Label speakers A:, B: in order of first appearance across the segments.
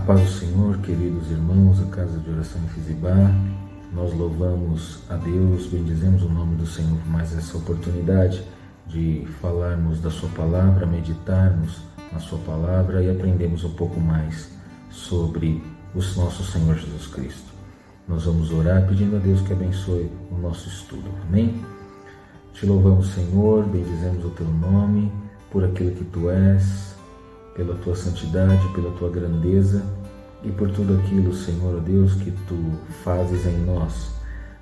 A: paz do Senhor, queridos irmãos, a casa de oração em Fizibá, nós louvamos a Deus, bendizemos o nome do Senhor por mais essa oportunidade de falarmos da sua palavra, meditarmos na sua palavra e aprendermos um pouco mais sobre o nosso Senhor Jesus Cristo. Nós vamos orar pedindo a Deus que abençoe o nosso estudo, amém? Te louvamos, Senhor, bendizemos o teu nome por aquilo que tu és, pela tua santidade, pela tua grandeza e por tudo aquilo, Senhor, ó Deus, que tu fazes em nós.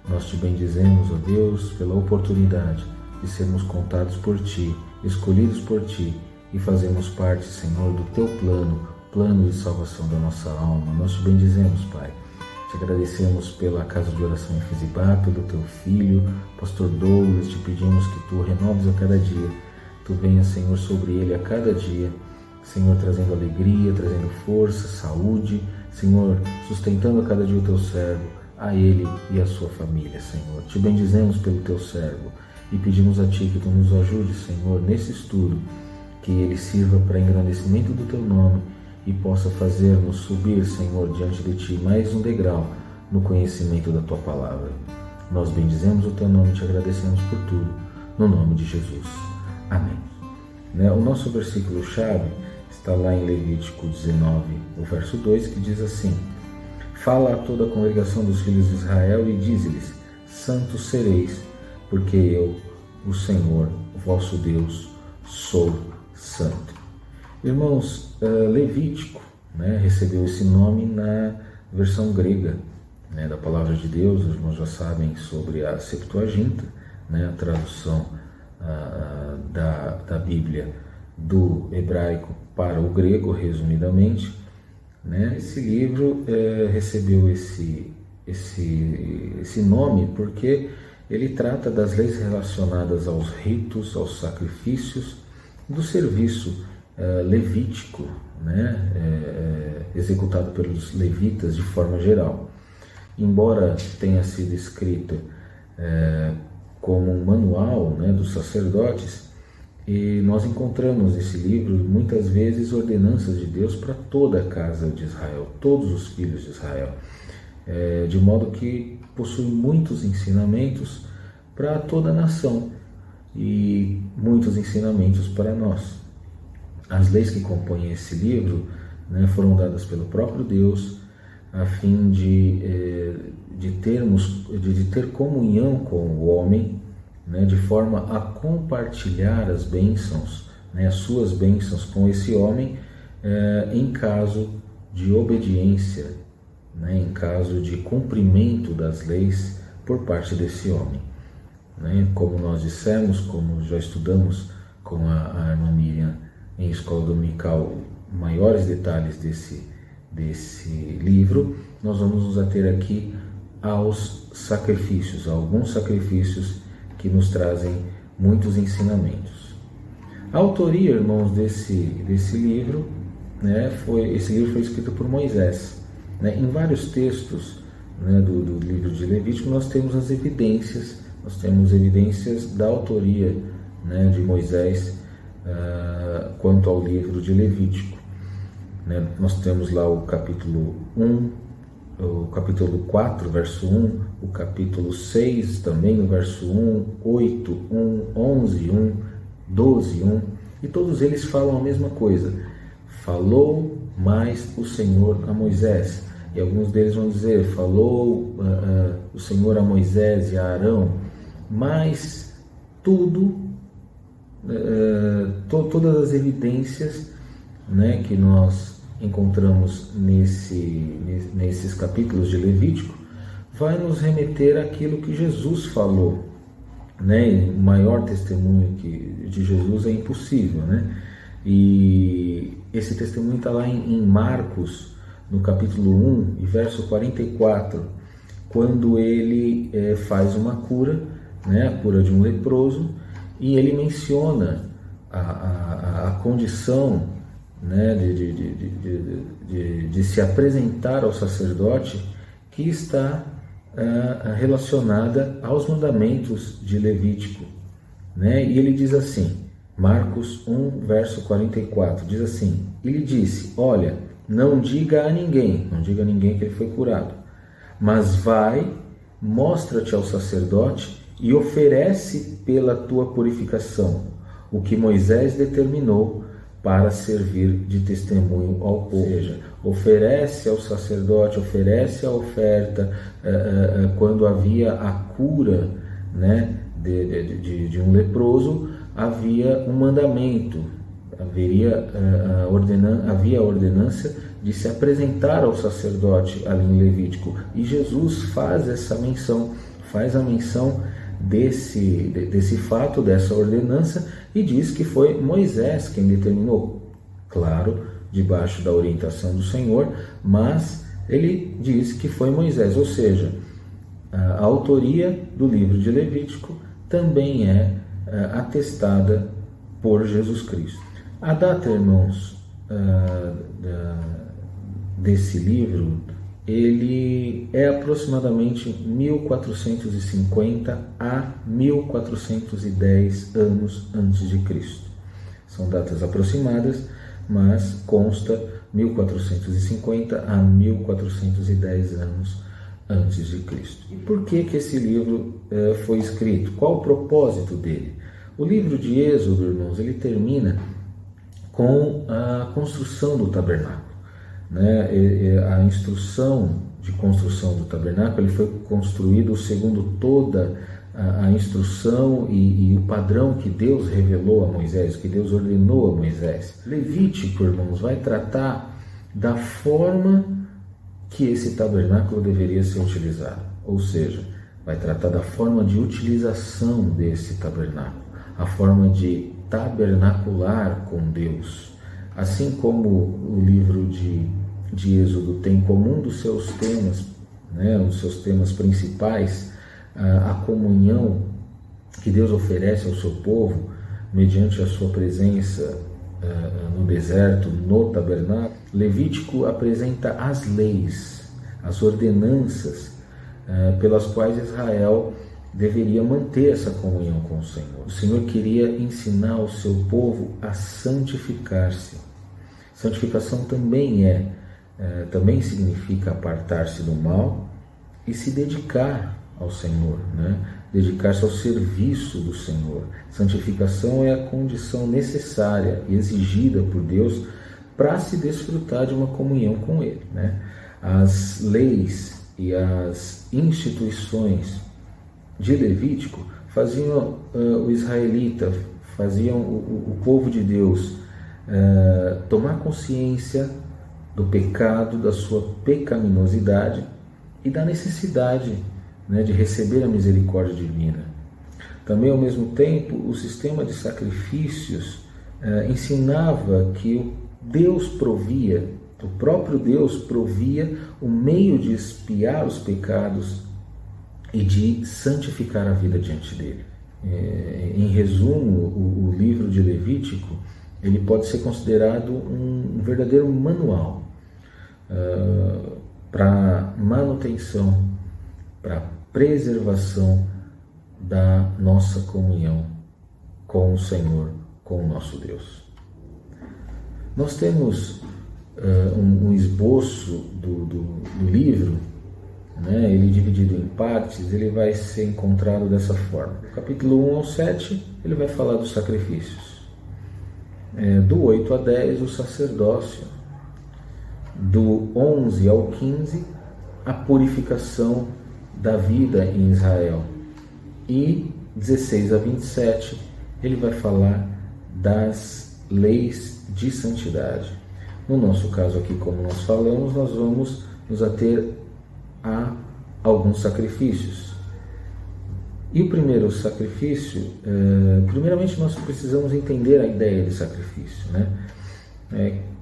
A: Nós te bendizemos, ó Deus, pela oportunidade de sermos contados por ti, escolhidos por ti e fazemos parte, Senhor, do teu plano de salvação da nossa alma. Nós te bendizemos, Pai. Te agradecemos pela casa de oração em Fizibá, pelo teu filho, pastor Douglas. Te pedimos que tu renoves a cada dia. Tu venhas, Senhor, sobre ele a cada dia. Senhor, trazendo alegria, trazendo força, saúde, Senhor, sustentando a cada dia o teu servo, a ele e a sua família, Senhor. Te bendizemos pelo teu servo e pedimos a ti que tu nos ajude, Senhor, nesse estudo, que ele sirva para engrandecimento do teu nome e possa fazer-nos subir, Senhor, diante de ti mais um degrau no conhecimento da tua palavra. Nós bendizemos o teu nome e te agradecemos por tudo, no nome de Jesus. Amém. O nosso versículo-chave está lá em Levítico 19, o verso 2, que diz assim: Fala a toda a congregação dos filhos de Israel e dize-lhes: Santos sereis, porque eu, o Senhor, vosso Deus, sou santo. Irmãos, Levítico recebeu esse nome na versão grega da palavra de Deus. Os irmãos já sabem sobre a Septuaginta, a tradução da Bíblia do hebraico para o grego, resumidamente. Esse livro recebeu esse nome porque ele trata das leis relacionadas aos ritos, aos sacrifícios, do serviço levítico, executado pelos levitas de forma geral. Embora tenha sido escrito como um manual dos sacerdotes, e nós encontramos nesse livro muitas vezes ordenanças de Deus para toda a casa de Israel, todos os filhos de Israel, de modo que possui muitos ensinamentos para toda a nação e muitos ensinamentos para nós. As leis que compõem esse livro foram dadas pelo próprio Deus a fim de ter comunhão com o homem, de forma a compartilhar as bênçãos, as suas bênçãos com esse homem, em caso de obediência, em caso de cumprimento das leis por parte desse homem. Como nós dissemos, como já estudamos com a irmã Miriam em escola dominical, maiores detalhes desse livro, nós vamos nos ater aqui aos sacrifícios, a alguns sacrifícios que nos trazem muitos ensinamentos. A autoria, irmãos, desse livro, esse livro foi escrito por Moisés. Em vários textos do livro de Levítico nós temos evidências da autoria de Moisés quanto ao livro de Levítico. Nós temos lá o capítulo 1, o capítulo 4, verso 1, o capítulo 6 também, o verso 1, 8, 1, 11, 1, 12, 1, e todos eles falam a mesma coisa. Falou mais o Senhor a Moisés, e alguns deles vão dizer, falou o Senhor a Moisés e a Arão, mas todas as evidências que nós encontramos nesses capítulos de Levítico vai nos remeter àquilo que Jesus falou. O maior testemunho de Jesus é impossível. E esse testemunho está lá em Marcos, no capítulo 1 e verso 44, quando ele faz uma cura, a cura de um leproso, e ele menciona a condição de se apresentar ao sacerdote, que está relacionada aos mandamentos de Levítico. E ele diz assim, Marcos 1, verso 44, diz assim: Ele disse: Olha, não diga a ninguém que ele foi curado, mas vai, mostra-te ao sacerdote e oferece pela tua purificação o que Moisés determinou para servir de testemunho ao povo. Ou seja, oferece ao sacerdote, oferece a oferta quando havia a cura, né, de um leproso, havia um mandamento, havia a ordenança de se apresentar ao sacerdote ali em Levítico, e Jesus faz a menção desse fato, dessa ordenança, e diz que foi Moisés quem determinou, claro, debaixo da orientação do Senhor, mas ele diz que foi Moisés, ou seja, a autoria do livro de Levítico também é atestada por Jesus Cristo. A data, irmãos, desse livro, ele é aproximadamente 1450 a 1410 anos antes de Cristo. São datas aproximadas, mas consta 1450 a 1410 anos antes de Cristo. E por que esse livro foi escrito? Qual o propósito dele? O livro de Êxodo, irmãos, ele termina com a construção do tabernáculo, né? A instrução de construção do tabernáculo, ele foi construído segundo toda a instrução e o padrão que Deus revelou a Moisés, que Deus ordenou a Moisés. Levítico, irmãos, vai tratar da forma que esse tabernáculo deveria ser utilizado, ou seja, vai tratar da forma de utilização desse tabernáculo, a forma de tabernacular com Deus. Assim como o livro de Êxodo tem como um dos seus temas, né, um dos seus temas principais, a comunhão que Deus oferece ao seu povo mediante a sua presença no deserto, no tabernáculo. Levítico apresenta as leis, as ordenanças pelas quais Israel deveria manter essa comunhão com o Senhor. O Senhor queria ensinar o seu povo a santificar-se. Santificação também significa apartar-se do mal e se dedicar ao Senhor, né? Dedicar-se ao serviço do Senhor. Santificação é a condição necessária e exigida por Deus para se desfrutar de uma comunhão com Ele, né? As leis e as instituições de Levítico faziam o israelita, faziam o povo de Deus tomar consciência do pecado, da sua pecaminosidade e da necessidade, né, de receber a misericórdia divina. Também, ao mesmo tempo, o sistema de sacrifícios ensinava que Deus provia, o próprio Deus provia o meio de expiar os pecados e de santificar a vida diante dele. Em resumo, o livro de Levítico ele pode ser considerado um verdadeiro manual para manutenção, para preservação da nossa comunhão com o Senhor, com o nosso Deus. Nós temos um esboço do livro, né? Ele dividido em partes, ele vai ser encontrado dessa forma. Do capítulo 1 ao 7, ele vai falar dos sacrifícios. Do 8 a 10, o sacerdócio. Do 11 ao 15, a purificação da vida em Israel. E 16 a 27, ele vai falar das leis de santidade. No nosso caso aqui, como nós falamos, nós vamos nos ater a alguns sacrifícios. E o primeiro sacrifício, primeiramente nós precisamos entender a ideia de sacrifício, né?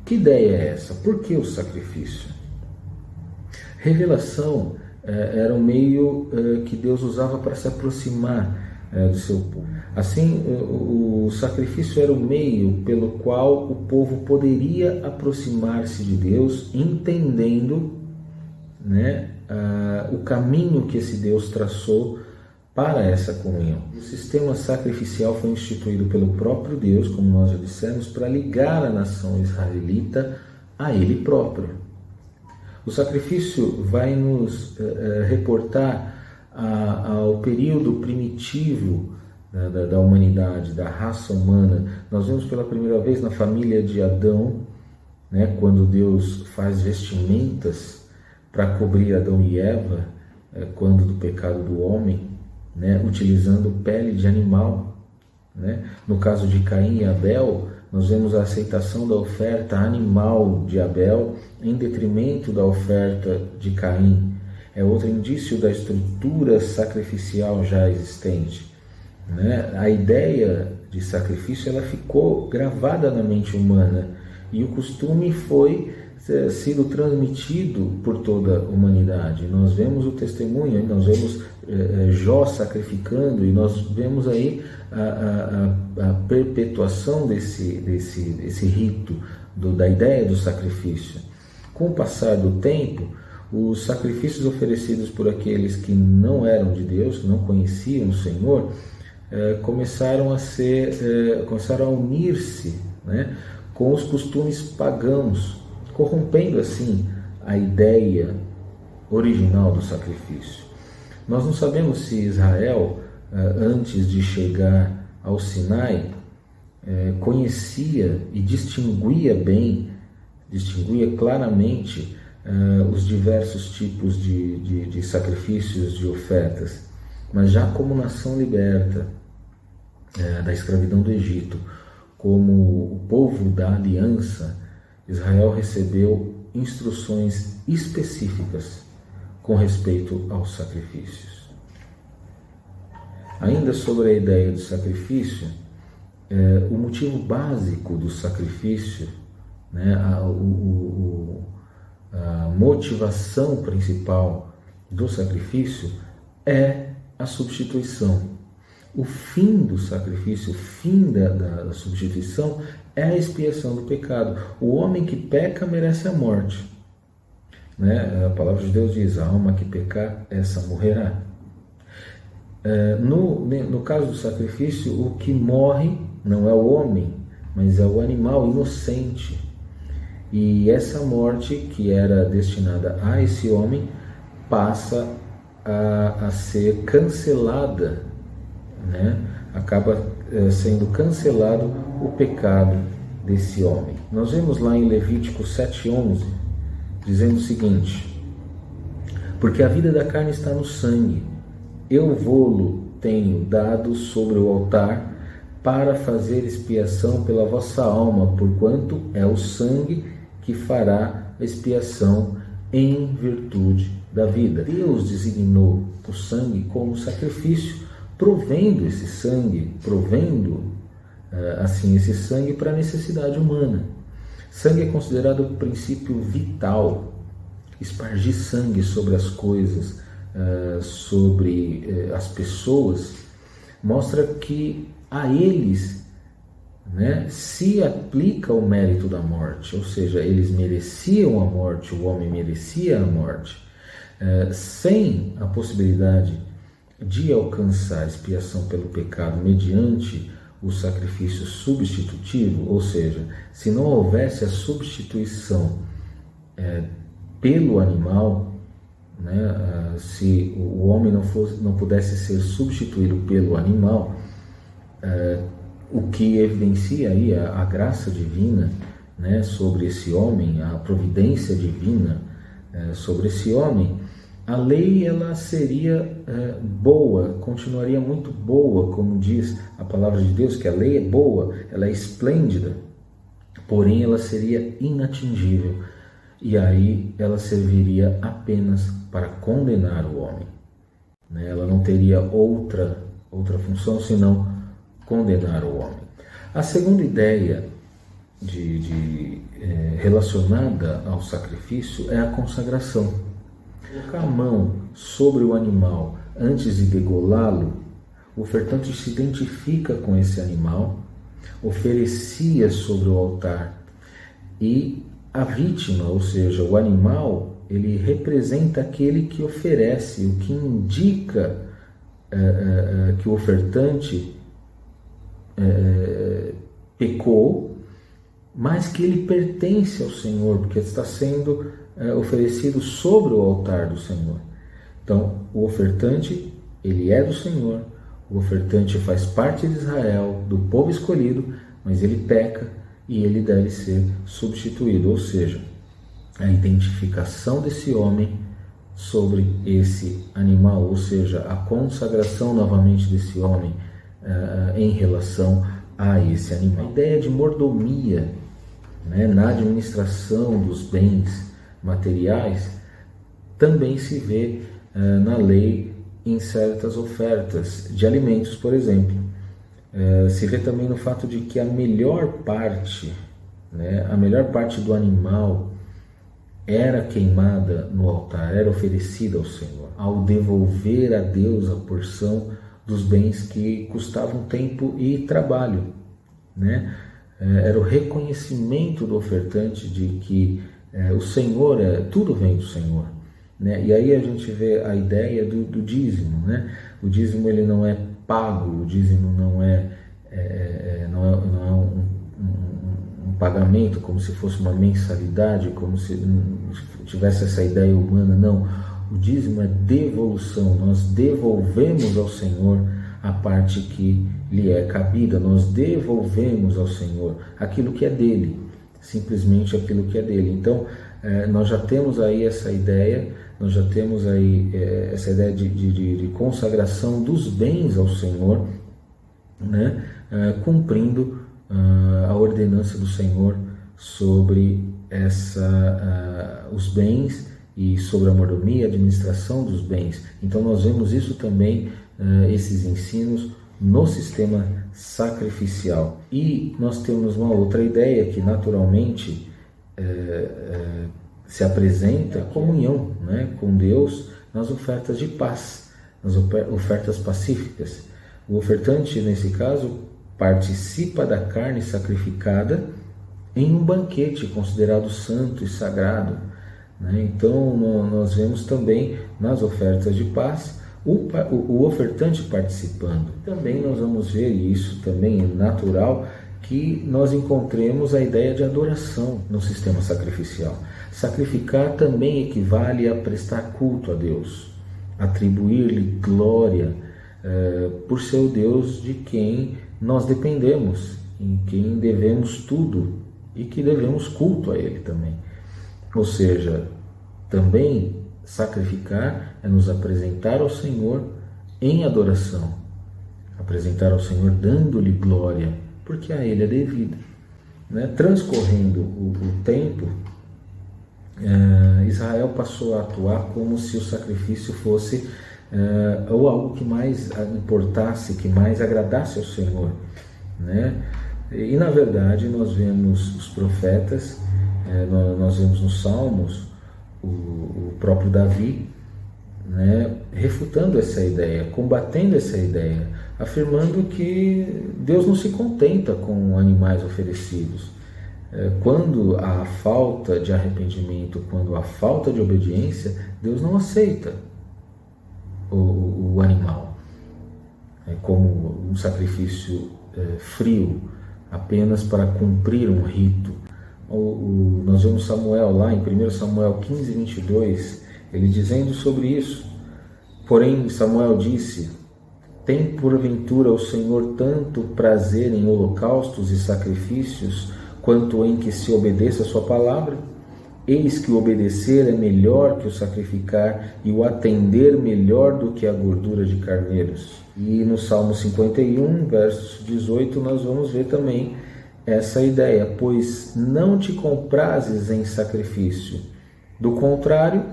A: Que ideia é essa? Por que o sacrifício? Revelação era um meio que Deus usava para se aproximar do seu povo. Assim, o sacrifício era o meio pelo qual o povo poderia aproximar-se de Deus, entendendo, né, o caminho que esse Deus traçou para essa comunhão. O sistema sacrificial foi instituído pelo próprio Deus, como nós já dissemos, para ligar a nação israelita a Ele próprio. O sacrifício vai nos reportar ao período primitivo da humanidade, da raça humana. Nós vemos pela primeira vez na família de Adão, né, quando Deus faz vestimentas para cobrir Adão e Eva, quando do pecado do homem, né, utilizando pele de animal. Né? No caso de Caim e Abel, nós vemos a aceitação da oferta animal de Abel em detrimento da oferta de Caim. É outro indício da estrutura sacrificial já existente. Né? A ideia de sacrifício ela ficou gravada na mente humana e o costume foi sido transmitido por toda a humanidade. Nós vemos o testemunho, nós vemos Jó sacrificando e nós vemos aí a perpetuação desse rito, da ideia do sacrifício. Com o passar do tempo, os sacrifícios oferecidos por aqueles que não eram de Deus, que não conheciam o Senhor, começaram a unir-se, né, com os costumes pagãos, corrompendo assim a ideia original do sacrifício. Nós não sabemos se Israel, antes de chegar ao Sinai, conhecia e distinguia claramente os diversos tipos de sacrifícios, de ofertas. Mas já como nação liberta da escravidão do Egito, como o povo da aliança, Israel recebeu instruções específicas com respeito aos sacrifícios. Ainda sobre a ideia do sacrifício, o motivo básico do sacrifício, né, a motivação principal do sacrifício é a substituição. O fim do sacrifício, o fim da substituição é a expiação do pecado. O homem que peca merece a morte. Né? A palavra de Deus diz: a alma que pecar, essa morrerá. No caso do sacrifício, o que morre não é o homem, mas é o animal inocente. E essa morte, que era destinada a esse homem, passa a ser cancelada, né? Acaba sendo cancelado o pecado desse homem. Nós vemos lá em Levítico 7:11, dizendo o seguinte: porque a vida da carne está no sangue, eu vô-lo tenho dado sobre o altar para fazer expiação pela vossa alma, porquanto é o sangue que fará a expiação em virtude da vida. Deus designou o sangue como sacrifício, provendo esse sangue para a necessidade humana. Sangue é considerado o princípio vital. Espargir sangue sobre as coisas, sobre as pessoas, mostra que a eles, né, se aplica o mérito da morte, ou seja, eles mereciam a morte, o homem merecia a morte. Sem a possibilidade de alcançar a expiação pelo pecado mediante o sacrifício substitutivo, ou seja, se não houvesse a substituição pelo animal, né, se o homem não pudesse ser substituído pelo animal, o que evidencia aí a graça divina, né, sobre esse homem, a providência divina sobre esse homem, a lei ela seria boa, continuaria muito boa, como diz a palavra de Deus, que a lei é boa, ela é esplêndida, porém ela seria inatingível, e aí ela serviria apenas para condenar o homem, né? Ela não teria outra função senão condenar o homem. A segunda ideia relacionada ao sacrifício é a consagração. Colocar a mão sobre o animal antes de degolá-lo, o ofertante se identifica com esse animal, oferecia sobre o altar, e a vítima, ou seja, o animal, ele representa aquele que oferece, o que indica que o ofertante pecou mas que ele pertence ao Senhor, porque está sendo oferecido sobre o altar do Senhor. Então, o ofertante, ele é do Senhor, o ofertante faz parte de Israel, do povo escolhido, mas ele peca e ele deve ser substituído, ou seja, a identificação desse homem sobre esse animal, ou seja, a consagração novamente desse homem em relação a esse animal. A ideia de mordomia, né, na administração dos bens materiais também se vê na lei em certas ofertas de alimentos, por exemplo. Se vê também no fato de que a melhor parte do animal era queimada no altar, era oferecida ao Senhor, ao devolver a Deus a porção dos bens que custavam tempo e trabalho, né? Era o reconhecimento do ofertante de que o Senhor, tudo vem do Senhor, né? E aí a gente vê a ideia do dízimo, né? O dízimo ele não é pago, o dízimo não é um pagamento como se fosse uma mensalidade, como se tivesse essa ideia humana, não. O dízimo é devolução, nós devolvemos ao Senhor a parte que lhe é cabida, nós devolvemos ao Senhor aquilo que é dele, simplesmente aquilo que é dele. Então, nós já temos aí essa ideia, de consagração dos bens ao Senhor, né? Cumprindo a ordenança do Senhor sobre os bens e sobre a mordomia, a administração dos bens. Então nós vemos isso também, esses ensinos, no sistema sacrificial. E nós temos uma outra ideia que naturalmente se apresenta, a comunhão, né, com Deus nas ofertas de paz, nas ofertas pacíficas. O ofertante, nesse caso, participa da carne sacrificada em um banquete considerado santo e sagrado, né? Então nós vemos também nas ofertas de paz o ofertante participando. Também nós vamos ver, e isso também é natural, que nós encontremos a ideia de adoração no sistema sacrificial. Sacrificar também equivale a prestar culto a Deus, atribuir-lhe glória por ser o Deus de quem nós dependemos, em quem devemos tudo e que devemos culto a Ele também. Ou seja, também sacrificar é nos apresentar ao Senhor em adoração, apresentar ao Senhor dando-lhe glória, porque a Ele é devida, né? Transcorrendo o tempo, Israel passou a atuar como se o sacrifício fosse ou algo que mais importasse, que mais agradasse ao Senhor, né? E na verdade nós vemos os profetas, nós vemos nos Salmos o próprio Davi, né, refutando essa ideia, combatendo essa ideia, afirmando que Deus não se contenta com animais oferecidos. Quando há falta de arrependimento, quando há falta de obediência, Deus não aceita o animal como um sacrifício frio, apenas para cumprir um rito. Nós vemos Samuel lá em 1 Samuel 15, 22, ele dizendo sobre isso. Porém Samuel disse: tem porventura o Senhor tanto prazer em holocaustos e sacrifícios, quanto em que se obedeça a sua palavra? Eis que o obedecer é melhor que o sacrificar, e o atender melhor do que a gordura de carneiros. E no Salmo 51, verso 18, nós vamos ver também essa ideia: pois não te comprases em sacrifício, do contrário,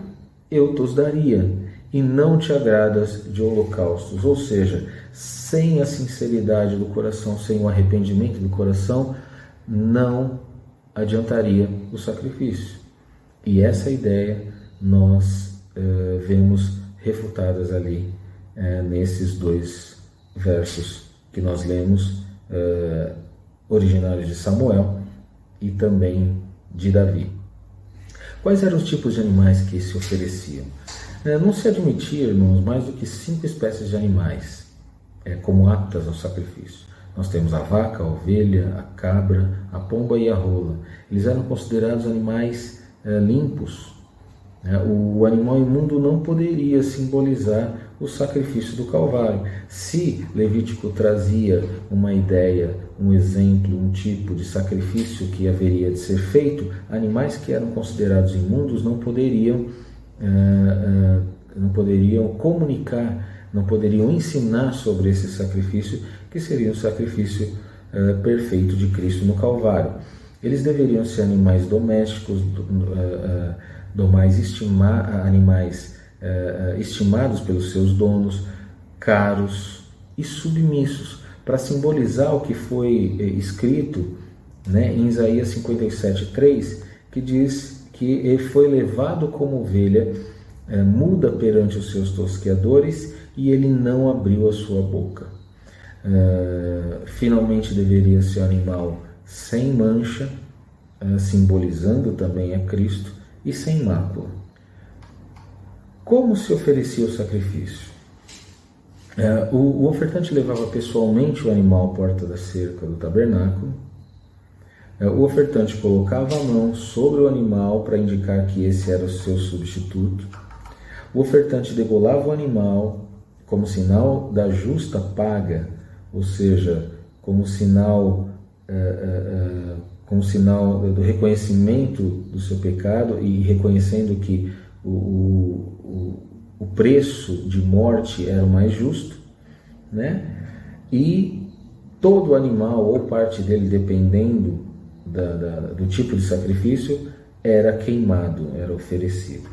A: eu te daria, e não te agradas de holocaustos. Ou seja, sem a sinceridade do coração, sem o arrependimento do coração, não adiantaria o sacrifício. E essa ideia nós vemos refutadas ali nesses dois versos que nós lemos, originários de Samuel e também de Davi. Quais eram os tipos de animais que se ofereciam? Não se admitia, irmãos, mais do que 5 espécies de animais como aptas ao sacrifício. Nós temos a vaca, a ovelha, a cabra, a pomba e a rola. Eles eram considerados animais limpos. O animal imundo não poderia simbolizar o sacrifício do Calvário. Se Levítico trazia uma ideia, um exemplo, um tipo de sacrifício que haveria de ser feito, animais que eram considerados imundos não poderiam comunicar, não poderiam ensinar sobre esse sacrifício, que seria o sacrifício perfeito de Cristo no Calvário. Eles deveriam ser animais domésticos, animais estimados pelos seus donos, caros e submissos, para simbolizar o que foi escrito, em Isaías 57:3, que diz que ele foi levado como ovelha muda perante os seus tosqueadores e ele não abriu a sua boca. Finalmente deveria ser um animal sem mancha, simbolizando também a Cristo, e sem mácula. Como se oferecia o sacrifício? O ofertante levava pessoalmente o animal à porta da cerca do tabernáculo. O ofertante colocava a mão sobre o animal para indicar que esse era o seu substituto. O ofertante degolava o animal como sinal da justa paga, ou seja, como sinal do reconhecimento do seu pecado e reconhecendo que o preço de morte era o mais justo, E todo animal ou parte dele, dependendo do tipo de sacrifício, era queimado, era oferecido.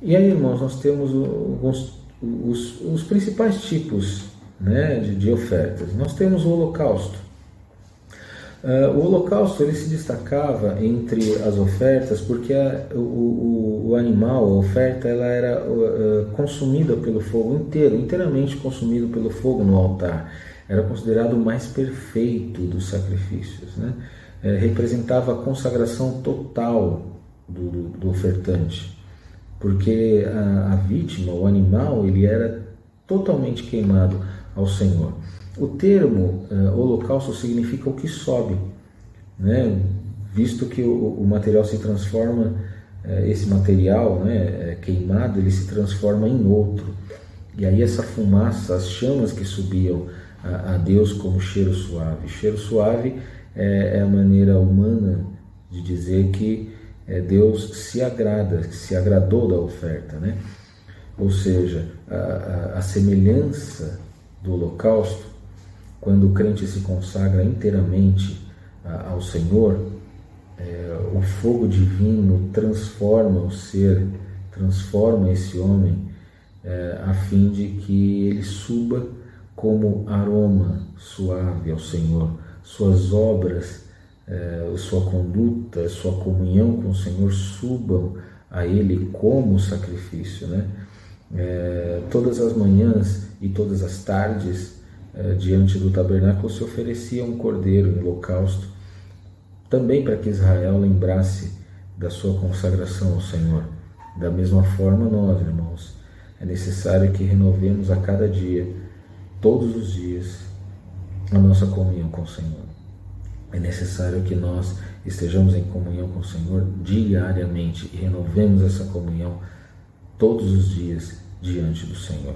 A: E aí, irmãos, nós temos os principais tipos de ofertas. Nós temos o holocausto. O holocausto ele se destacava entre as ofertas porque o animal, a oferta, ela era consumida pelo fogo inteiramente consumido pelo fogo no altar. Era considerado o mais perfeito dos sacrifícios. Representava a consagração total do ofertante, porque a vítima, o animal, ele era totalmente queimado ao Senhor. O termo holocausto significa o que sobe, visto que o material se transforma, esse material queimado, ele se transforma em outro. E aí essa fumaça, as chamas que subiam a Deus como cheiro suave. Cheiro suave é a maneira humana de dizer que Deus se agradou da oferta, Ou seja, a semelhança do holocausto, quando o crente se consagra inteiramente ao Senhor, o fogo divino transforma o ser, transforma esse homem, a fim de que ele suba como aroma suave ao Senhor. Suas obras, sua conduta, sua comunhão com o Senhor subam a Ele como sacrifício. Todas as manhãs e todas as tardes, diante do tabernáculo se oferecia um cordeiro em holocausto, também para que Israel lembrasse da sua consagração ao Senhor. Da mesma forma, nós, irmãos, é necessário que renovemos a cada dia, todos os dias, a nossa comunhão com o Senhor. É necessário que nós estejamos em comunhão com o Senhor diariamente e renovemos essa comunhão todos os dias diante do Senhor.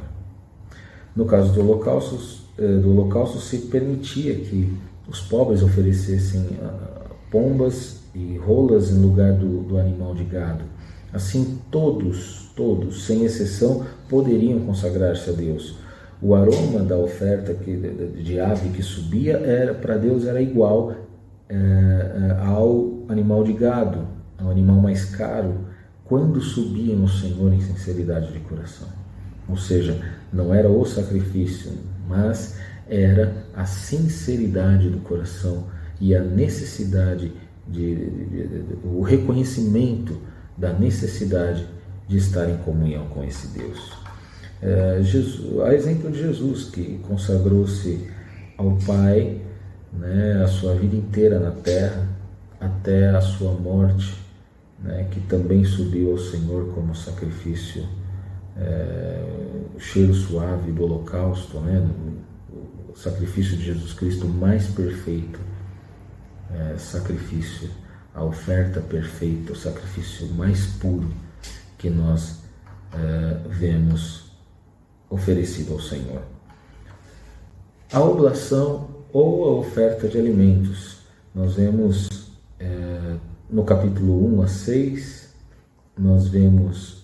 A: No caso do holocausto se permitia que os pobres oferecessem pombas e rolas em lugar do animal de gado. Assim, todos, sem exceção, poderiam consagrar-se a Deus. O aroma da oferta de ave que subia para Deus era igual ao animal de gado, ao animal mais caro, quando subiam ao Senhor em sinceridade de coração. Ou seja, não era o sacrifício, mas era a sinceridade do coração e a necessidade, o reconhecimento da necessidade de estar em comunhão com esse Deus. A exemplo de Jesus, que consagrou-se ao Pai, a sua vida inteira na terra, até a sua morte, que também subiu ao Senhor como sacrifício, o cheiro suave do holocausto, o sacrifício de Jesus Cristo mais perfeito, sacrifício, a oferta perfeita, o sacrifício mais puro que nós vemos oferecido ao Senhor. A oblação ou a oferta de alimentos, nós vemos no capítulo 1 a 6, nós vemos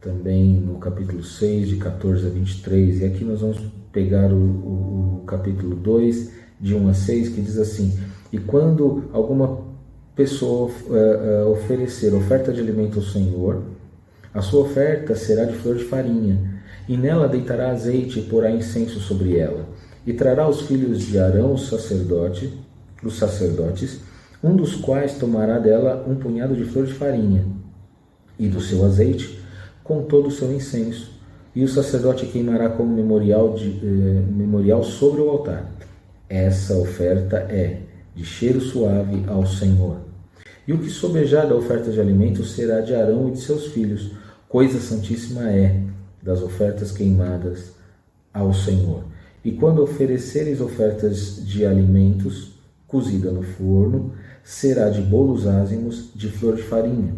A: também no capítulo 6, de 14 a 23, e aqui nós vamos pegar o capítulo 2, de 1 a 6, que diz assim: e quando alguma pessoa oferecer oferta de alimento ao Senhor, a sua oferta será de flor de farinha, e nela deitará azeite e porá incenso sobre ela, e trará os filhos de Arão, os sacerdotes, um dos quais tomará dela um punhado de flor de farinha, e do seu azeite, com todo o seu incenso, e o sacerdote queimará como memorial sobre o altar. Essa oferta é de cheiro suave ao Senhor. E o que sobejar da oferta de alimentos será de Arão e de seus filhos, coisa santíssima é das ofertas queimadas ao Senhor. E quando ofereceres ofertas de alimentos, cozida no forno, será de bolos ázimos de flor de farinha,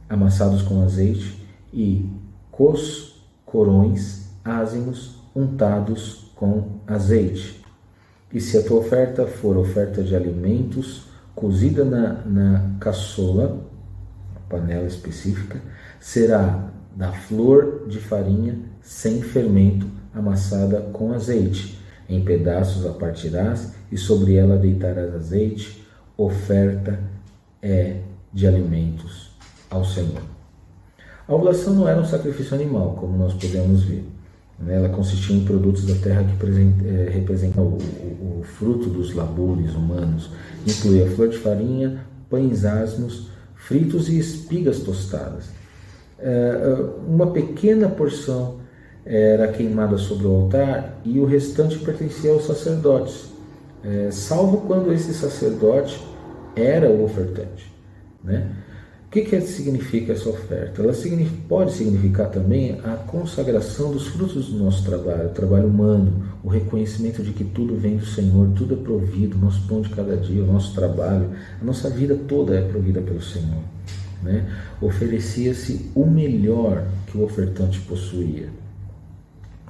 A: amassados com azeite, e coscorões ázimos untados com azeite. E se a tua oferta for oferta de alimentos, cozida na caçola, panela específica, será da flor de farinha sem fermento, amassada com azeite. Em pedaços a partirás e sobre ela deitarás azeite. Oferta é de alimentos ao Senhor. A oblação não era um sacrifício animal, como nós podemos ver. Ela consistia em produtos da terra que representam o fruto dos labores humanos. Incluía flor de farinha, pães asmos, fritos e espigas tostadas. Uma pequena porção era queimada sobre o altar e o restante pertencia aos sacerdotes, salvo quando esse sacerdote era o ofertante, né? O que significa essa oferta? Ela pode significar também a consagração dos frutos do nosso trabalho, o trabalho humano, o reconhecimento de que tudo vem do Senhor, tudo é provido, o nosso pão de cada dia, o nosso trabalho, a nossa vida toda é provida pelo Senhor, né? Oferecia-se o melhor que o ofertante possuía.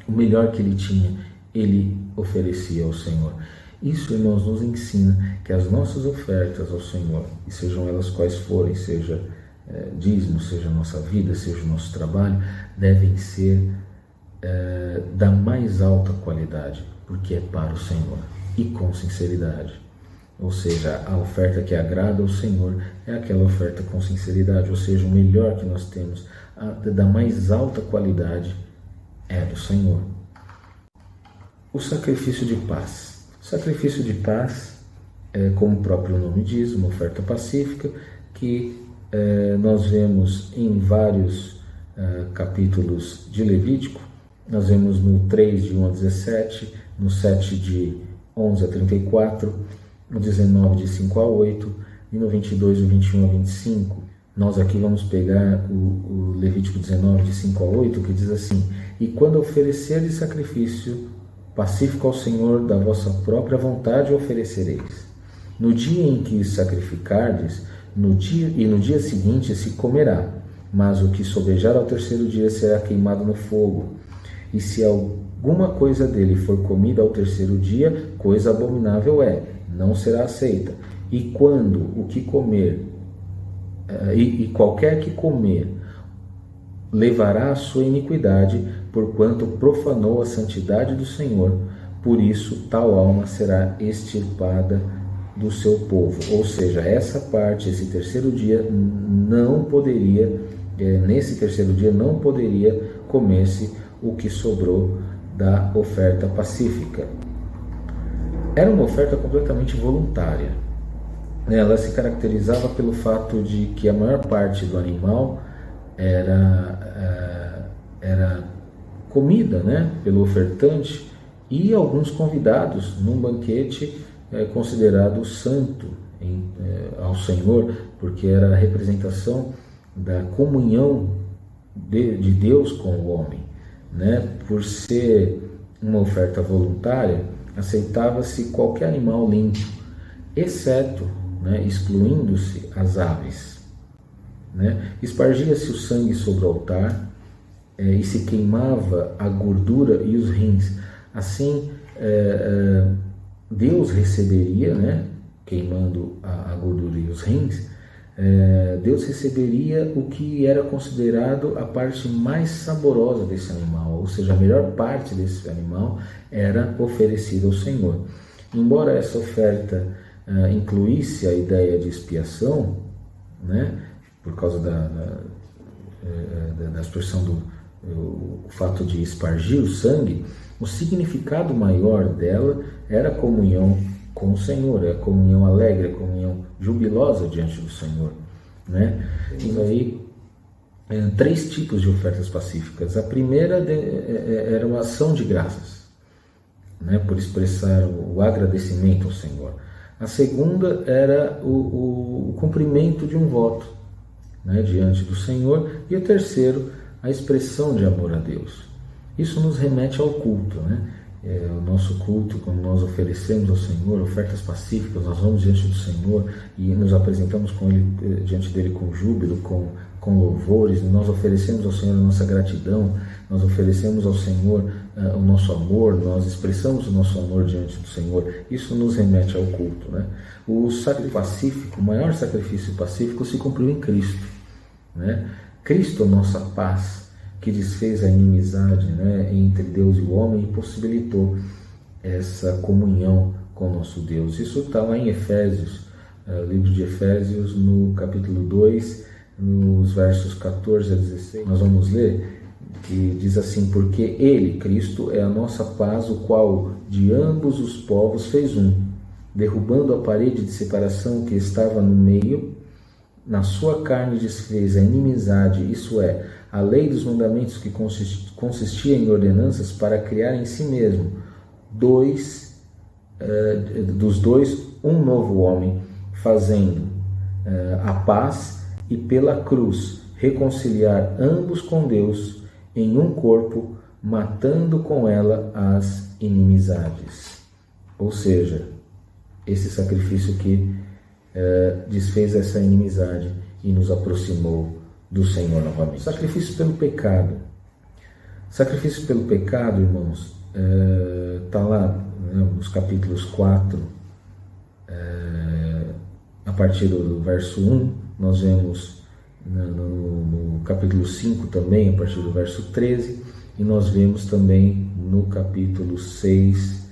A: O melhor que ele tinha, ele oferecia ao Senhor. Isso, irmãos, nos ensina que as nossas ofertas ao Senhor, e sejam elas quais forem, seja dízimo, seja a nossa vida, seja o nosso trabalho, devem ser da mais alta qualidade, porque é para o Senhor e com sinceridade. Ou seja, a oferta que agrada ao Senhor é aquela oferta com sinceridade, ou seja, o melhor que nós temos, da mais alta qualidade, é do Senhor. O sacrifício de paz. O sacrifício de paz é, como o próprio nome diz, uma oferta pacífica que nós vemos em vários capítulos de Levítico. Nós vemos no 3, de 1 a 17, no 7, de 11 a 34, no 19, de 5 a 8, e no 22, de 21 a 25. Nós aqui vamos pegar o Levítico 19, de 5 a 8, que diz assim: e quando oferecerdes sacrifício pacífico ao Senhor, da vossa própria vontade oferecereis. No dia em que sacrificardes, no dia seguinte se comerá, mas o que sobejar ao terceiro dia será queimado no fogo. E se alguma coisa dele for comida ao terceiro dia, coisa abominável é, não será aceita. E quando o que comer, e qualquer que comer, levará a sua iniquidade, porquanto profanou a santidade do Senhor, por isso tal alma será extirpada do seu povo. Ou seja, essa parte, esse terceiro dia, não poderia, nesse terceiro dia não poderia comer-se o que sobrou da oferta pacífica. Era uma oferta completamente voluntária. Ela se caracterizava pelo fato de que a maior parte do animal era comida, né, pelo ofertante e alguns convidados num banquete considerado santo ao Senhor, porque era a representação da comunhão de Deus com o homem, né? Por ser uma oferta voluntária, aceitava-se qualquer animal limpo, exceto, excluindo-se as aves. Espargia-se o sangue sobre o altar e se queimava a gordura e os rins. Assim, Deus receberia, queimando a gordura e os rins, Deus receberia o que era considerado a parte mais saborosa desse animal, ou seja, a melhor parte desse animal era oferecida ao Senhor. Embora essa oferta incluísse a ideia de expiação, por causa da expressão o fato de espargir o sangue, o significado maior dela era a comunhão com o Senhor, a comunhão alegre, a comunhão jubilosa diante do Senhor. Temos aí 3 tipos de ofertas pacíficas. A primeira era uma ação de graças, por expressar o agradecimento ao Senhor. A segunda era o cumprimento de um voto, diante do Senhor. E o terceiro, a expressão de amor a Deus. Isso nos remete ao culto, o nosso culto, quando nós oferecemos ao Senhor ofertas pacíficas, nós vamos diante do Senhor e nos apresentamos diante dele com júbilo, com louvores, e nós oferecemos ao Senhor a nossa gratidão, nós oferecemos ao Senhor o nosso amor, nós expressamos o nosso amor diante do Senhor. Isso nos remete ao culto. O sacrifício pacífico, o maior sacrifício pacífico se cumpriu em Cristo. Cristo, nossa paz, que desfez a inimizade entre Deus e o homem e possibilitou essa comunhão com o nosso Deus. Isso está lá em Efésios, livro de Efésios, no capítulo 2, nos versos 14 a 16. Nós vamos ler que diz assim: porque Ele, Cristo, é a nossa paz, o qual de ambos os povos fez um, derrubando a parede de separação que estava no meio, na sua carne desfez a inimizade, isso é, a lei dos mandamentos que consistia em ordenanças, para criar em si mesmo dos dois um novo homem, fazendo a paz, e pela cruz reconciliar ambos com Deus em um corpo, matando com ela as inimizades. Ou seja, esse sacrifício que desfez essa inimizade e nos aproximou do Senhor novamente. Sacrifício pelo pecado. Sacrifício pelo pecado, irmãos, está lá nos capítulos 4, a partir do verso 1, nós vemos no capítulo 5 também, a partir do verso 13, e nós vemos também no capítulo 6,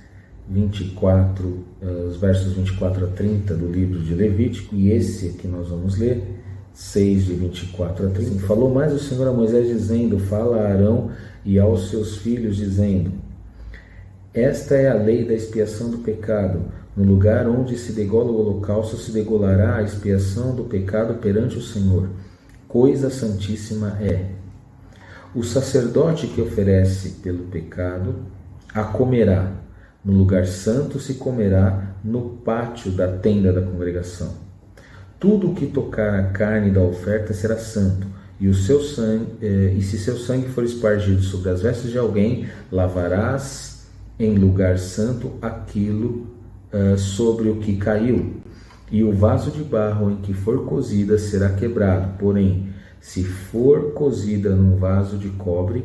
A: 24, os versos 24 a 30 do livro de Levítico, e esse que nós vamos ler, 6 de 24 a 30. Falou mais o Senhor a Moisés dizendo: fala a Arão e aos seus filhos dizendo: esta é a lei da expiação do pecado. No lugar onde se degola o holocausto se degolará a expiação do pecado perante o Senhor. Coisa santíssima é. O sacerdote que oferece pelo pecado a comerá. No lugar santo se comerá no pátio da tenda da congregação. Tudo o que tocar a carne da oferta será santo, e o seu sangue, e se seu sangue for espargido sobre as vestes de alguém, lavarás em lugar santo aquilo sobre o que caiu, e o vaso de barro em que for cozida será quebrado. Porém, se for cozida num vaso de cobre,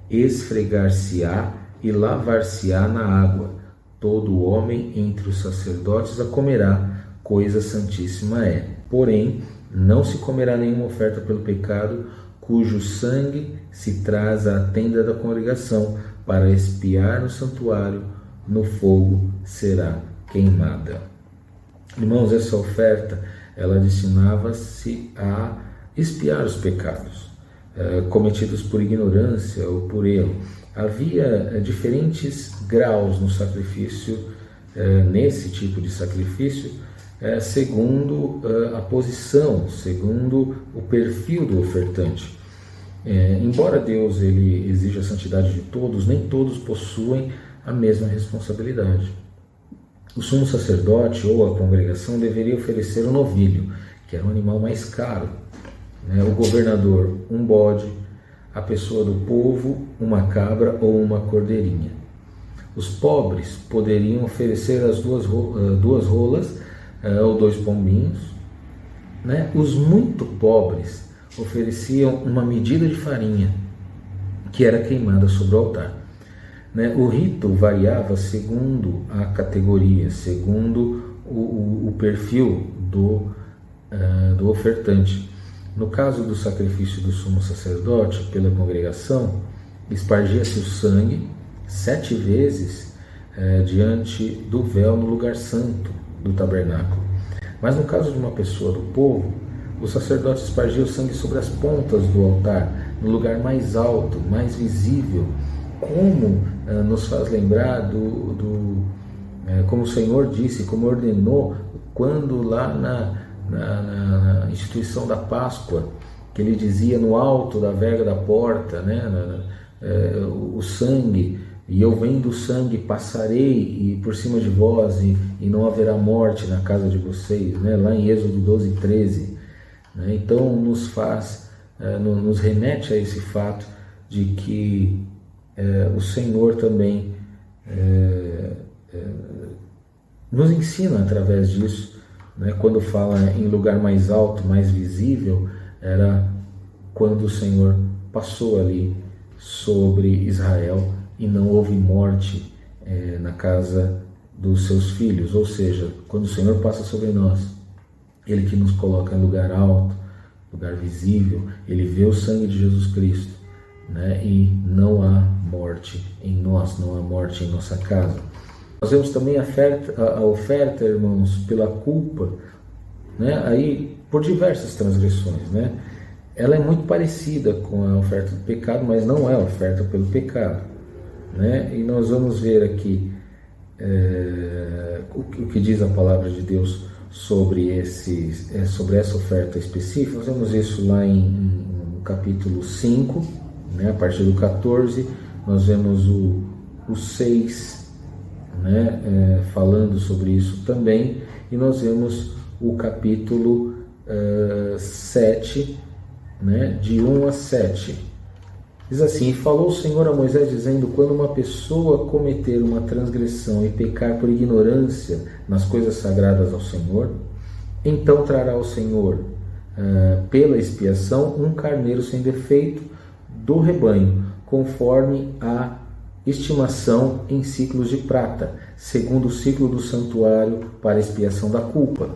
A: esfregar-se-á e lavar-se-á na água. Todo homem entre os sacerdotes a comerá, coisa santíssima é. Porém, não se comerá nenhuma oferta pelo pecado, cujo sangue se traz à tenda da congregação, para expiar no santuário, no fogo será queimada. Irmãos, essa oferta, ela destinava-se a expiar os pecados cometidos por ignorância ou por erro. Havia diferentes graus no sacrifício, nesse tipo de sacrifício, segundo a posição, segundo o perfil do ofertante. Embora Deus ele exija a santidade de todos, nem todos possuem a mesma responsabilidade. O sumo sacerdote ou a congregação deveria oferecer um novilho, que era um animal mais caro. O governador, um bode, a pessoa do povo, uma cabra ou uma cordeirinha. Os pobres poderiam oferecer as duas rolas ou 2 pombinhos, né? Os muito pobres ofereciam uma medida de farinha que era queimada sobre o altar, né? O rito variava segundo a categoria, segundo o perfil do ofertante. No caso do sacrifício do sumo sacerdote pela congregação, espargia-se o sangue 7 vezes diante do véu no lugar santo do tabernáculo. Mas no caso de uma pessoa do povo, o sacerdote espargia o sangue sobre as pontas do altar, no lugar mais alto, mais visível, como nos faz lembrar como o Senhor disse, como ordenou, quando lá na instituição da Páscoa, que ele dizia no alto da verga da porta, né, o sangue, e eu vendo o sangue passarei e por cima de vós e não haverá morte na casa de vocês, né, lá em Êxodo 12:13, né? Então nos remete a esse fato de que o Senhor também nos ensina através disso, né? Quando fala em lugar mais alto, mais visível, era quando o Senhor passou ali sobre Israel e não houve morte na casa dos seus filhos. Ou seja, quando o Senhor passa sobre nós, Ele que nos coloca em lugar alto, lugar visível, Ele vê o sangue de Jesus Cristo, né? E não há morte em nós, não há morte em nossa casa. Nós vemos também a oferta, irmãos, pela culpa, né? Aí por diversas transgressões, né? Ela é muito parecida com a oferta do pecado, mas não é a oferta pelo pecado, né? E nós vamos ver aqui o que diz a palavra de Deus sobre essa oferta específica. Nós vemos isso lá no capítulo 5, né? A partir do 14, nós vemos o 6, né? Falando sobre isso também, e nós vemos o capítulo 7, né? De 1 a 7. Diz assim: e falou o Senhor a Moisés dizendo, quando uma pessoa cometer uma transgressão e pecar por ignorância nas coisas sagradas ao Senhor, então trará ao Senhor pela expiação um carneiro sem defeito do rebanho, conforme a estimação em ciclos de prata, segundo o ciclo do santuário para a expiação da culpa.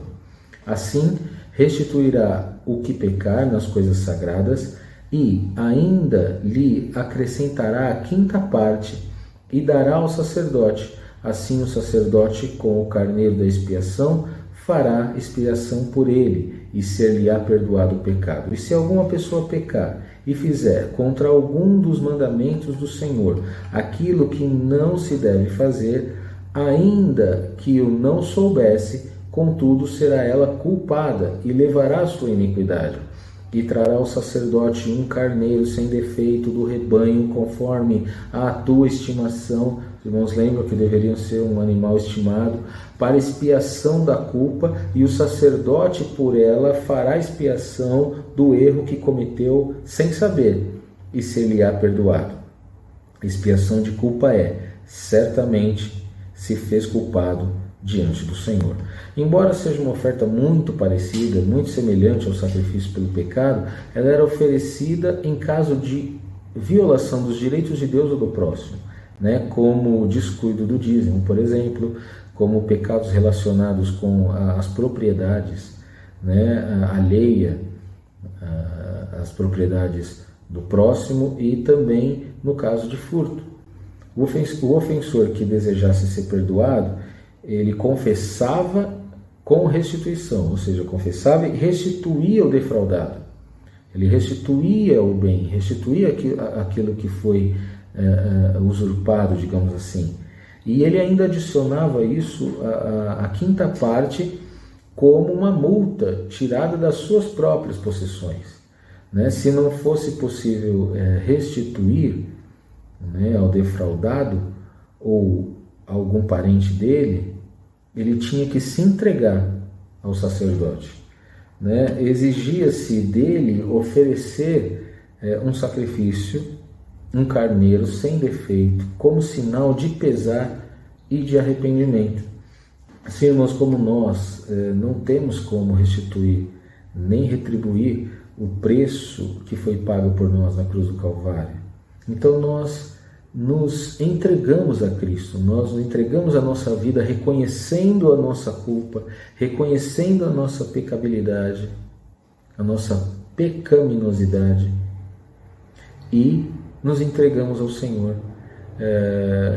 A: Assim restituirá o que pecar nas coisas sagradas, e ainda lhe acrescentará a 5ª parte, e dará ao sacerdote. Assim o sacerdote, com o carneiro da expiação, fará expiação por ele, e ser-lhe-á perdoado o pecado. E se alguma pessoa pecar e fizer contra algum dos mandamentos do Senhor aquilo que não se deve fazer, ainda que o não soubesse, contudo será ela culpada e levará a sua iniquidade. E trará ao sacerdote um carneiro sem defeito do rebanho, conforme a tua estimação. Os irmãos lembram que deveriam ser um animal estimado, para expiação da culpa, e o sacerdote por ela fará expiação do erro que cometeu sem saber, e ser-lhe-á perdoado. Expiação de culpa certamente se fez culpado diante do Senhor. Embora seja uma oferta muito parecida, muito semelhante ao sacrifício pelo pecado, ela era oferecida em caso de violação dos direitos de Deus ou do próximo, né? Como o descuido do dízimo, por exemplo, como pecados relacionados com as propriedades, né? Alheia às propriedades do próximo, e também no caso de furto. O ofensor que desejasse ser perdoado, ele confessava com restituição, ou seja, confessava e restituía o defraudado. Ele restituía o bem, restituía aquilo que foi usurpado, digamos assim. E ele ainda adicionava isso, a 5ª parte, como uma multa tirada das suas próprias possessões, né? Se não fosse possível restituir, né, ao defraudado ou algum parente dele, ele tinha que se entregar ao sacerdote, né? Exigia-se dele oferecer um sacrifício um carneiro sem defeito, como sinal de pesar e de arrependimento. Assim, irmãos, como nós não temos como restituir nem retribuir o preço que foi pago por nós na cruz do Calvário, então nós nos entregamos a Cristo, nós nos entregamos a nossa vida reconhecendo a nossa culpa, reconhecendo a nossa pecabilidade, a nossa pecaminosidade, e nos entregamos ao Senhor,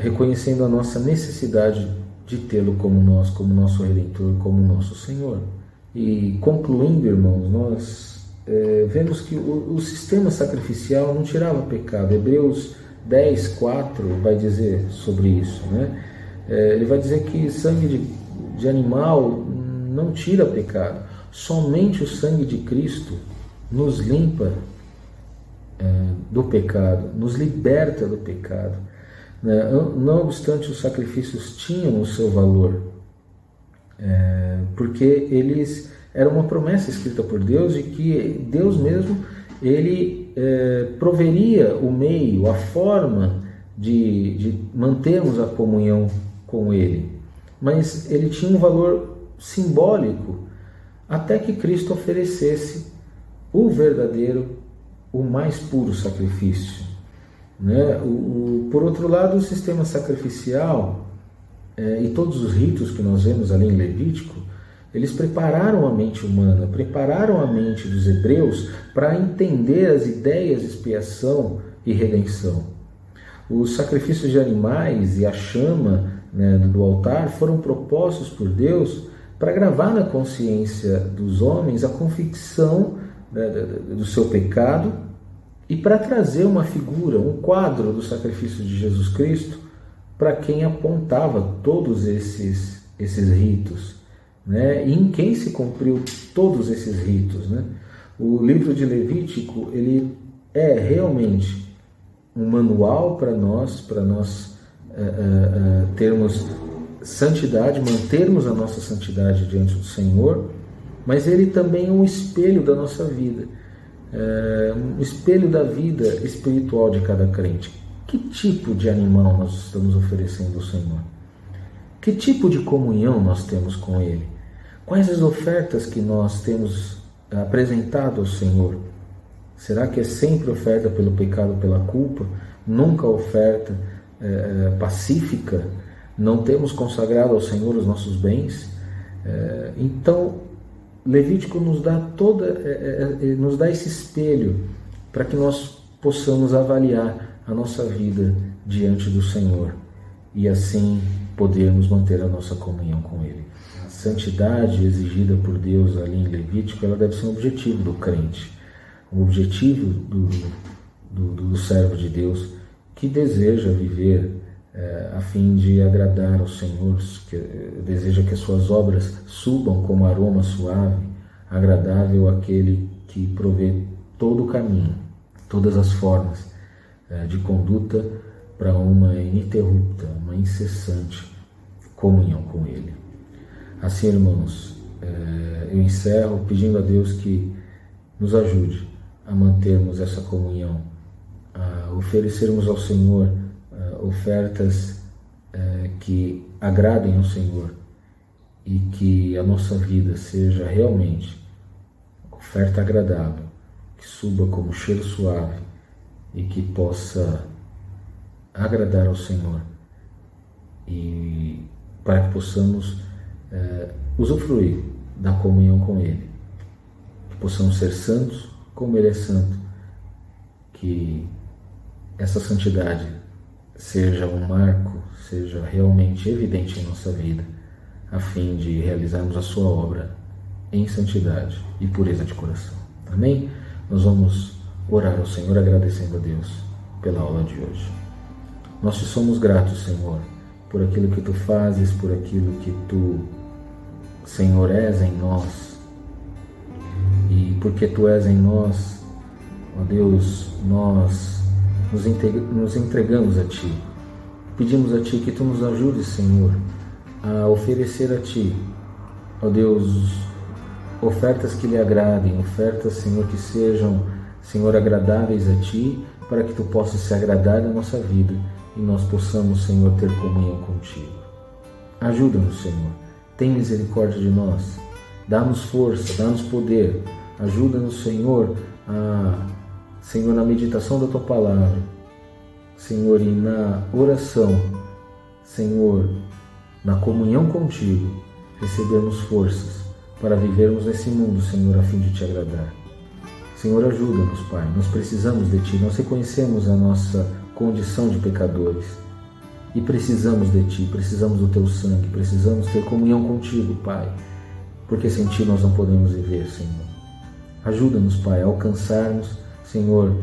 A: reconhecendo a nossa necessidade de tê-lo como nosso Redentor, como nosso Senhor. E concluindo, irmãos, nós vemos que o sistema sacrificial não tirava pecado. Hebreus 10:4 vai dizer sobre isso, né? Ele vai dizer que sangue de animal não tira pecado, somente o sangue de Cristo nos limpa do pecado, nos liberta do pecado. Não obstante, os sacrifícios tinham o seu valor, porque eles eram uma promessa escrita por Deus, e que Deus mesmo ele proveria o meio, a forma de mantermos a comunhão com Ele. Mas ele tinha um valor simbólico, até que Cristo oferecesse o verdadeiro, o mais puro sacrifício, né? Por outro lado, o sistema sacrificial e todos os ritos que nós vemos ali em Levítico, eles prepararam a mente humana, prepararam a mente dos hebreus para entender as ideias de expiação e redenção. Os sacrifícios de animais e a chama, né, do altar foram propostos por Deus para gravar na consciência dos homens a convicção do seu pecado, e para trazer uma figura, um quadro do sacrifício de Jesus Cristo para quem apontava todos esses ritos, né? E em quem se cumpriu todos esses ritos, né? O livro de Levítico, ele é realmente um manual para nós termos santidade, mantermos a nossa santidade diante do Senhor, mas ele também é um espelho da nossa vida, um espelho da vida espiritual de cada crente. Que tipo de animal nós estamos oferecendo ao Senhor? Que tipo de comunhão nós temos com Ele? Quais as ofertas que nós temos apresentado ao Senhor? Será que é sempre oferta pelo pecado, pela culpa? Nunca oferta pacífica? Não temos consagrado ao Senhor os nossos bens? Então, Levítico nos dá esse espelho para que nós possamos avaliar a nossa vida diante do Senhor e assim podermos manter a nossa comunhão com Ele. A santidade exigida por Deus ali em Levítico, ela deve ser um objetivo do crente, um objetivo do servo de Deus que deseja viver a fim de agradar ao Senhor, que deseja que as suas obras subam como aroma suave, agradável àquele que provê todo o caminho, todas as formas de conduta para uma ininterrupta, uma incessante comunhão com Ele. Assim, irmãos, eu encerro pedindo a Deus que nos ajude a mantermos essa comunhão, a oferecermos ao Senhor ofertas que agradem ao Senhor, e que a nossa vida seja realmente oferta agradável, que suba como cheiro suave e que possa agradar ao Senhor, e para que possamos usufruir da comunhão com Ele, que possamos ser santos como Ele é santo, que essa santidade seja um marco, seja realmente evidente em nossa vida, a fim de realizarmos a sua obra em santidade e pureza de coração. Amém? Nós vamos orar ao Senhor agradecendo a Deus pela aula de hoje. Nós te somos gratos, Senhor, por aquilo que Tu fazes, por aquilo que Tu, Senhor, és em nós. E porque Tu és em nós, ó Deus, nós nos entregamos a Ti. Pedimos a Ti que Tu nos ajudes, Senhor, a oferecer a Ti, ó Deus, ofertas que lhe agradem, ofertas, Senhor, que sejam, Senhor, agradáveis a Ti para que Tu possas se agradar da nossa vida e nós possamos, Senhor, ter comunhão contigo. Ajuda-nos, Senhor. Tem misericórdia de nós. Dá-nos força, dá-nos poder. Ajuda-nos, Senhor, Senhor, na meditação da Tua palavra, Senhor, e na oração, Senhor, na comunhão contigo, recebermos forças para vivermos nesse mundo, Senhor, a fim de Te agradar. Senhor, ajuda-nos, Pai. Nós precisamos de Ti. Nós reconhecemos a nossa condição de pecadores e precisamos de Ti, precisamos do Teu sangue, precisamos ter comunhão contigo, Pai, porque sem Ti nós não podemos viver, Senhor. Ajuda-nos, Pai, a alcançarmos, Senhor,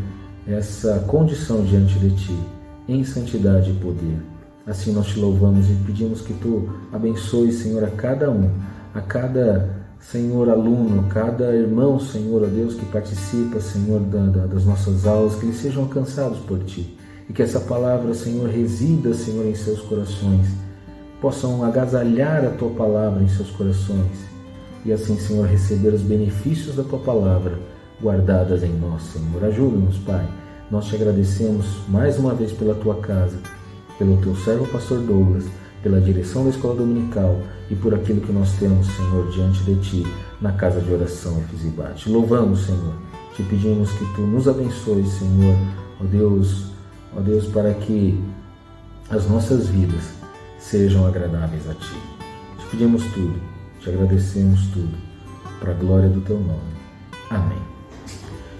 A: essa condição diante de Ti, em santidade e poder. Assim nós Te louvamos e pedimos que Tu abençoe, Senhor, a cada um, a cada, Senhor, aluno, cada irmão, Senhor, ó Deus, que participa, Senhor, das nossas aulas, que eles sejam alcançados por Ti. E que essa palavra, Senhor, resida, Senhor, em seus corações. Possam agasalhar a Tua palavra em seus corações. E assim, Senhor, receber os benefícios da Tua palavra guardadas em nós, Senhor. Ajuda-nos, Pai. Nós Te agradecemos mais uma vez pela Tua casa, pelo Teu servo Pastor Douglas, pela direção da Escola Dominical e por aquilo que nós temos, Senhor, diante de Ti, na casa de oração Efizibá. Te louvamos, Senhor. Te pedimos que Tu nos abençoes, Senhor, ó Deus, para que as nossas vidas sejam agradáveis a Ti. Te pedimos tudo, Te agradecemos tudo, para a glória do Teu nome. Amém.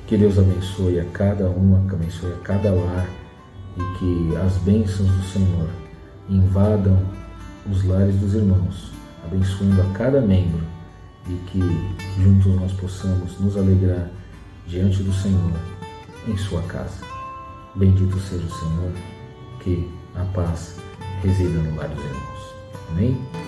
A: Que Deus abençoe a cada uma, que abençoe a cada lar e que as bênçãos do Senhor invadam os lares dos irmãos, abençoando a cada membro e que juntos nós possamos nos alegrar diante do Senhor em sua casa. Bendito seja o Senhor, que a paz resida no lar dos irmãos. Amém?